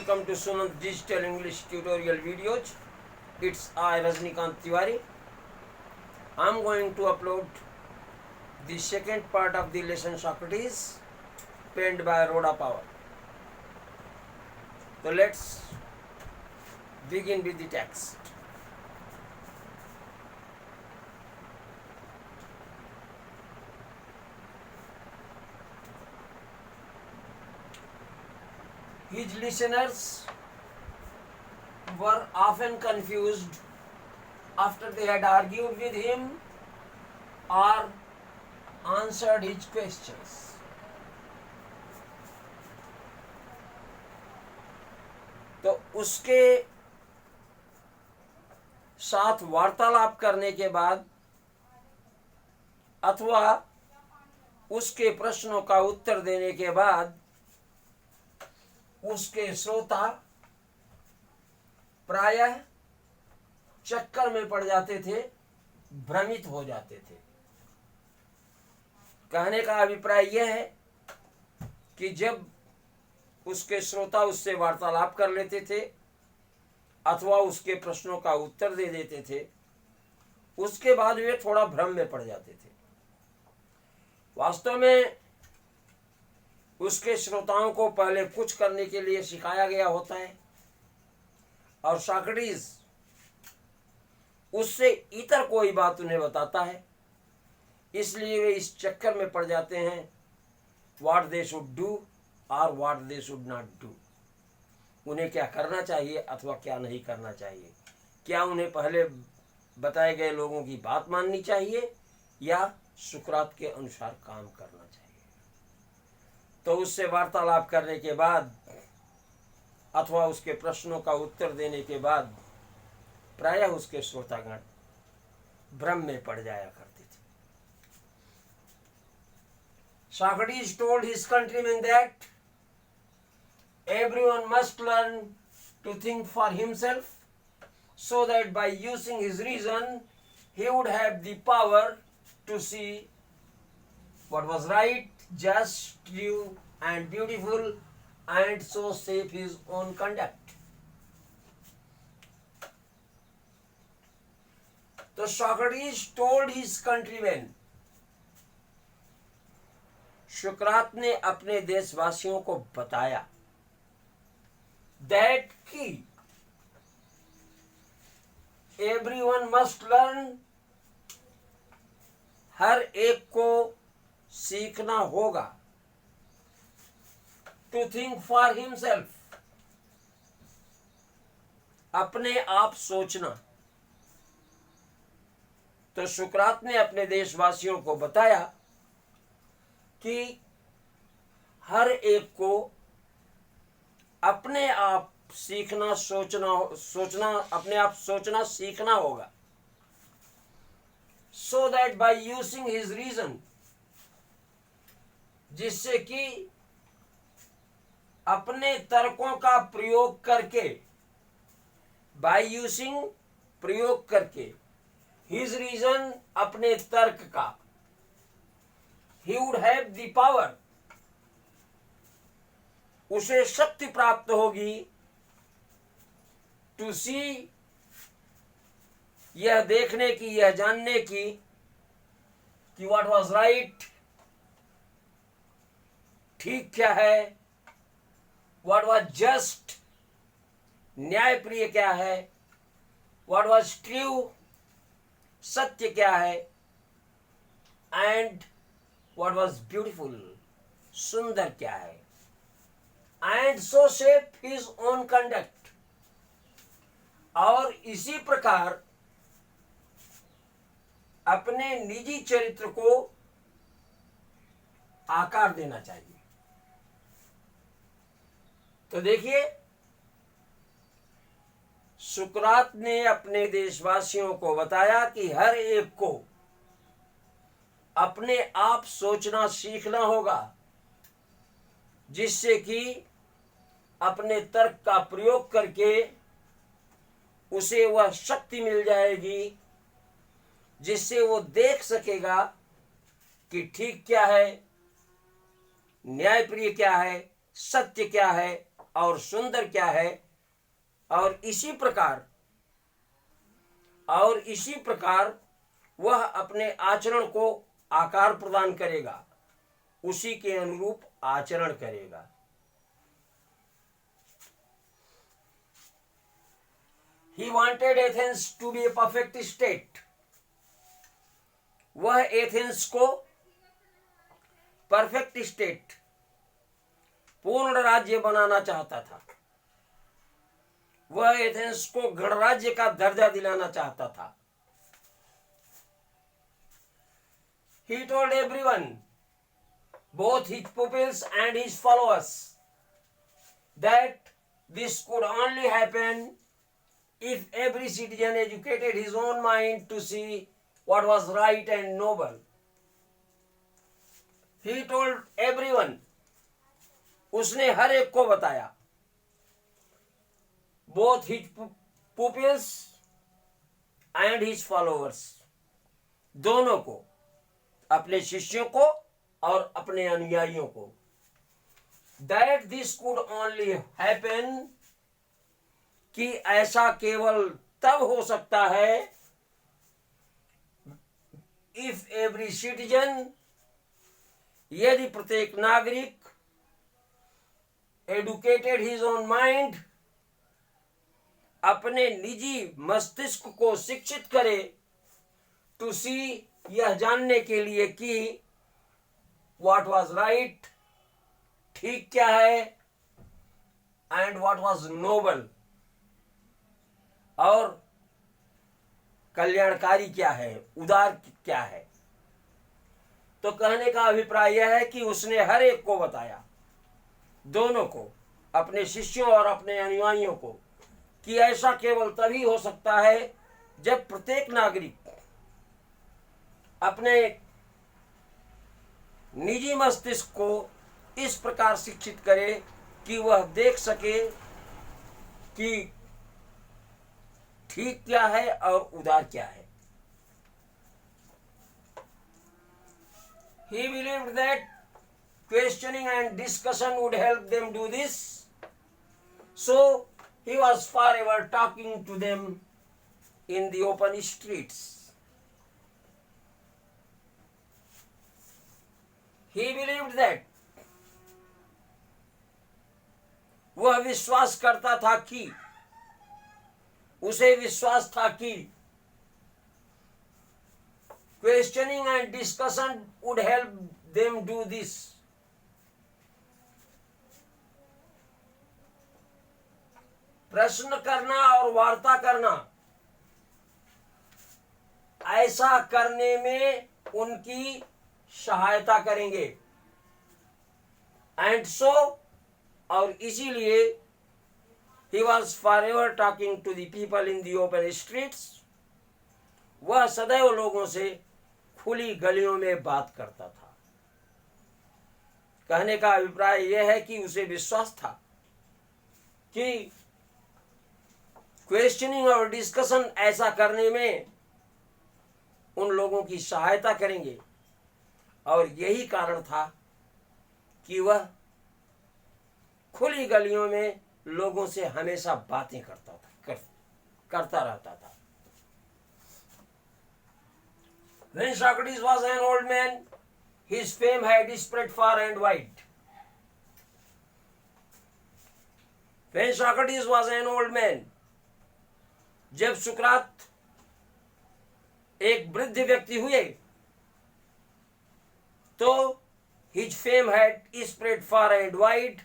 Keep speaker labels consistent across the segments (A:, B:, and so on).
A: welcome to Sumant Digital English Tutorial Videos. It's I, Rajnikant Tiwari. I'm going to upload the second part of the lesson Socrates, penned by Rhoda Power. So let's begin with the text. His listeners were often confused after they had argued with him or answered his questions. तो उसके साथ वार्तालाप करने के बाद अथवा उसके प्रश्नों का उत्तर देने के बाद उसके श्रोता प्रायः चक्कर में पड़ जाते थे, भ्रमित हो जाते थे। कहने का अभिप्राय यह है कि जब उसके श्रोता उससे वार्तालाप कर लेते थे अथवा उसके प्रश्नों का उत्तर दे देते थे, उसके बाद वे थोड़ा भ्रम में पड़ जाते थे। वास्तव में उसके श्रोताओं को पहले कुछ करने के लिए सिखाया गया होता है और सॉक्रेटिस उससे इतर कोई बात उन्हें बताता है, इसलिए वे इस चक्कर में पड़ जाते हैं व्हाट दे शुड डू और what they should not do. उन्हें क्या करना चाहिए अथवा क्या नहीं करना चाहिए, क्या उन्हें पहले बताए गए लोगों की बात माननी चाहिए या सुकरात के अनुसार काम करना चाहिए। तो उससे वार्तालाप करने के बाद अथवा उसके प्रश्नों का उत्तर देने के बाद प्रायः उसके श्रोतागण भ्रम में पड़ जाया करते थे। Socrates told his countrymen that everyone must learn to think for himself so that by using his reason he would have the power to see what was right, just, true and beautiful and so shape his own conduct. So Socrates told his countrymen, सुकरात ने अपने देशवासियों को बताया that कि everyone must learn, हर एक को सीखना होगा, to think for himself, अपने आप सोचना। तो सुकरात ने अपने देशवासियों को बताया कि हर एक को अपने आप सीखना सोचना अपने आप सोचना सीखना होगा, so that by using his reason, जिससे कि अपने तर्कों का प्रयोग करके, by using प्रयोग करके, his reason अपने तर्क का, he would have the power, उसे शक्ति प्राप्त होगी, to see, यह देखने की, यह जानने की कि what was right, ठीक क्या है, what was just, न्यायप्रिय क्या है, what was true, सत्य क्या है, and what was beautiful, सुंदर क्या है, and so shape his own conduct, और इसी प्रकार अपने निजी चरित्र को आकार देना चाहिए। तो देखिए, सुकरात ने अपने देशवासियों को बताया कि हर एक को अपने आप सोचना सीखना होगा, जिससे कि अपने तर्क का प्रयोग करके उसे वह शक्ति मिल जाएगी जिससे वो देख सकेगा कि ठीक क्या है, न्यायप्रिय क्या है, सत्य क्या है और सुंदर क्या है, और इसी प्रकार वह अपने आचरण को आकार प्रदान करेगा, उसी के अनुरूप आचरण करेगा। He wanted Athens to be a perfect state. वह एथेंस को परफेक्ट स्टेट, पूर्ण राज्य बनाना चाहता था। वह एथेंस को गणराज्य का दर्जा दिलाना चाहता था। He told everyone, both his pupils and his followers, that this could only happen if every citizen educated his own mind to see what was right and noble. He told everyone, उसने हर एक को बताया, both his pupils and his followers, दोनों को, अपने शिष्यों को और अपने अनुयायियों को, that this could only happen, कि ऐसा केवल तब हो सकता है, if every citizen, यदि प्रत्येक नागरिक educated his own mind, अपने निजी मस्तिष्क को शिक्षित करे, to see, यह जानने के लिए कि what was right, ठीक क्या है, and what was noble, और कल्याणकारी क्या है, उदार क्या है। तो कहने का अभिप्राय यह है कि उसने हर एक को बताया, दोनों को, अपने शिष्यों और अपने अनुयायियों को, कि ऐसा केवल तभी हो सकता है जब प्रत्येक नागरिक अपने निजी मस्तिष्क को इस प्रकार शिक्षित करे कि वह देख सके कि ठीक क्या है और उदार क्या है। He believed that questioning and discussion would help them do this, so he was forever talking to them in the open streets. He believed that, वह विश्वास करता था कि, उसे विश्वास था कि questioning and discussion would help them do this. प्रश्न करना और वार्ता करना, ऐसा करने में उनकी सहायता करेंगे। And so, और इसीलिए he was forever talking to the people in the open streets. वह सदैव लोगों से खुली गलियों में बात करता था। कहने का अभिप्राय यह है कि उसे विश्वास था कि क्वेश्चनिंग और डिस्कशन ऐसा करने में उन लोगों की सहायता करेंगे, और यही कारण था कि वह खुली गलियों में लोगों से हमेशा बातें करता रहता था। When Socrates was an old man, his fame had spread far and wide. When Socrates was an old man, जब सुकरात एक वृद्ध व्यक्ति हुए, तो his fame had spread far and wide,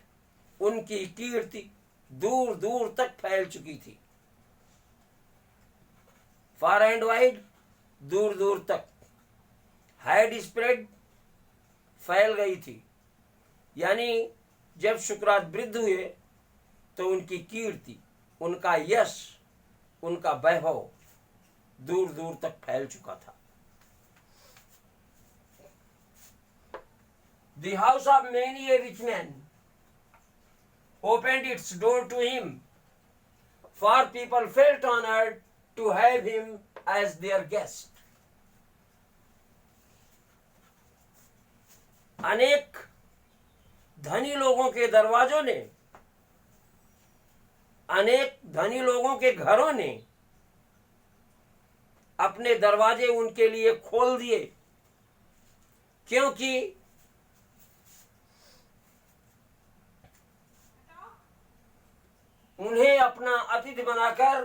A: उनकी कीर्ति दूर दूर तक फैल चुकी थी। Far and wide, दूर दूर तक, had spread, फैल गई थी। यानी जब सुकरात वृद्ध हुए तो उनकी कीर्ति, उनका यश, उनका वैभव दूर दूर तक फैल चुका था। The house of many a rich man opened its door to him, for people felt honored to have him as their guest. अनेक धनी लोगों के दरवाजों ने अनेक धनी लोगों के घरों ने अपने दरवाजे उनके लिए खोल दिए, क्योंकि उन्हें अपना अतिथि बनाकर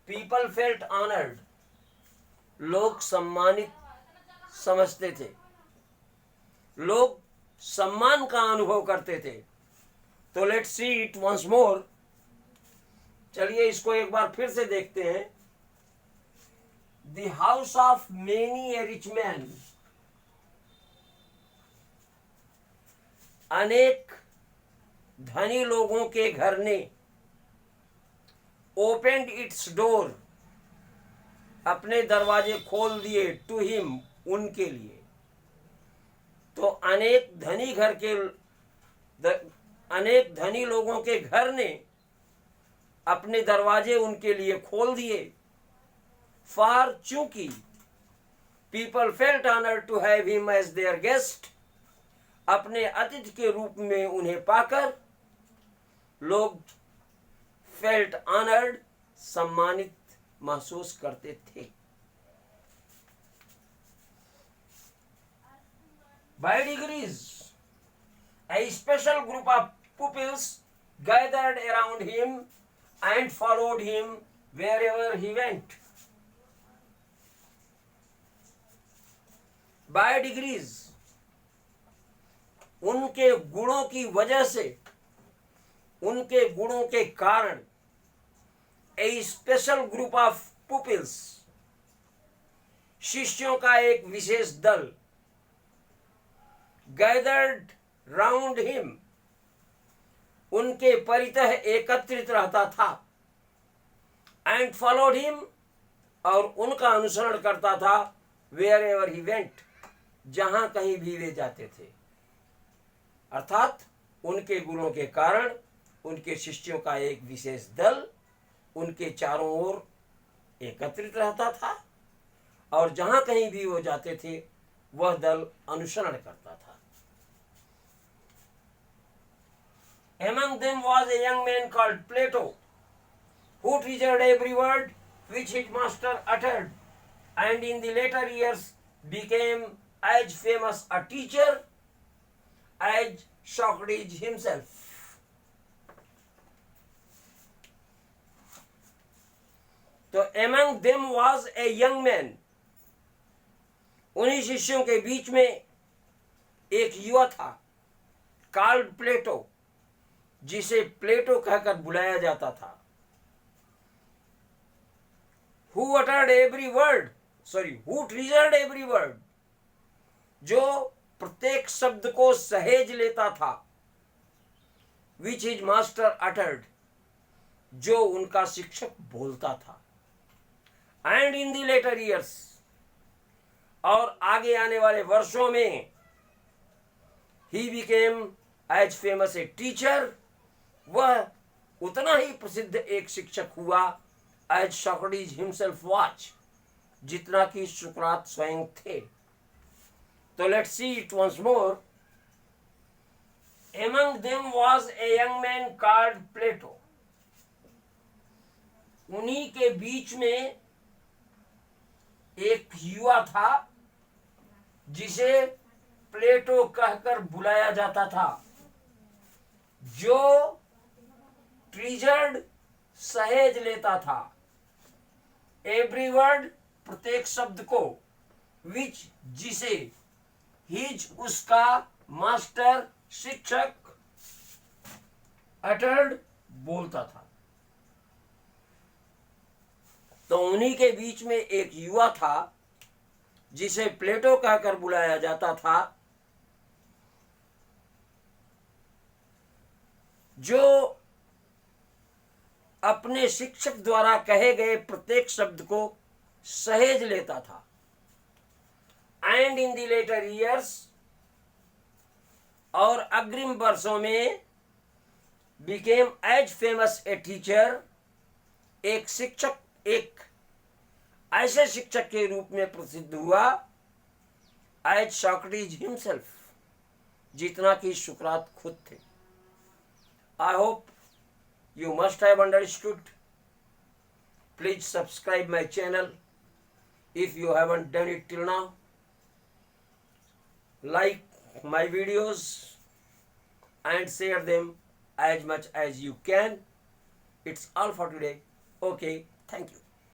A: पीपल फेल्ट ऑनर्ड, लोग सम्मानित समझते थे, लोग सम्मान का अनुभव करते थे। तो let's see it once more. चलिए इसको एक बार फिर से देखते हैं। The house of many a rich man, अनेक धनी लोगों के घर ने ओपेंड इट्स डोर, अपने दरवाजे खोल दिए, टू हिम, उनके लिए। तो अनेक धनी लोगों के घर ने अपने दरवाजे उनके लिए खोल दिए। फॉर, चूंकि people felt honour to have him as their guest, अपने अतिथि के रूप में उन्हें पाकर लोग फेल्ट ऑनर्ड, सम्मानित महसूस करते थे। By degrees, a special group of pupils gathered around him and followed him wherever he went. By degrees, उनके गुणों की वजह से, उनके गुणों के कारण, a special group of pupils, शिष्यों का एक विशेष दल, gathered round him, उनके परितः एकत्रित रहता था, and followed him, और उनका अनुसरण करता था, wherever he went, जहां कहीं भी वे जाते थे। अर्थात उनके गुणों के कारण उनके शिष्यों का एक विशेष दल उनके चारों ओर एकत्रित रहता था, और जहां कहीं भी वो जाते थे वह दल अनुसरण करता था। Among them was a young man called Plato, who treasured every word which his master uttered, and in the later years became as famous a teacher as Socrates himself. तो among them was a young man, उन्हीं शिष्यों के बीच में एक युवा था, called Plato, जिसे प्लेटो कहकर बुलाया जाता था। Who uttered every word, who treasured every word, जो प्रत्येक शब्द को सहेज लेता था, which his master uttered, जो उनका शिक्षक बोलता था। And in the later years, और आगे आने वाले वर्षों में, he became as famous a teacher, वह उतना ही प्रसिद्ध एक शिक्षक हुआ, as Socrates himself was, जितना कि सुकरात स्वयं थे। तो let's see it once more. Among them was a young man called Plato, उन्हीं के बीच में एक युवा था जिसे प्लेटो कहकर बुलाया जाता था, जो ट्रीजर्ड, सहेज लेता था, एवरी वर्ड, प्रत्येक शब्द को, विच, जिसे, हिज, उसका, मास्टर, शिक्षक, अटर्ड, बोलता था। तो उन्हीं के बीच में एक युवा था जिसे प्लेटो कहकर बुलाया जाता था, जो अपने शिक्षक द्वारा कहे गए प्रत्येक शब्द को सहेज लेता था। And in the later years, और अग्रिम वर्षों में, became as famous a teacher, एक शिक्षक, एक ऐसे शिक्षक के रूप में प्रसिद्ध हुआ, एज सॉक्रेटिस हिमसेल्फ, जितना कि सुकरात खुद थे। I hope You must have understood. Please subscribe my channel if you haven't done it till now. Like my videos and share them as much as you can. It's all for today. Okay, thank you.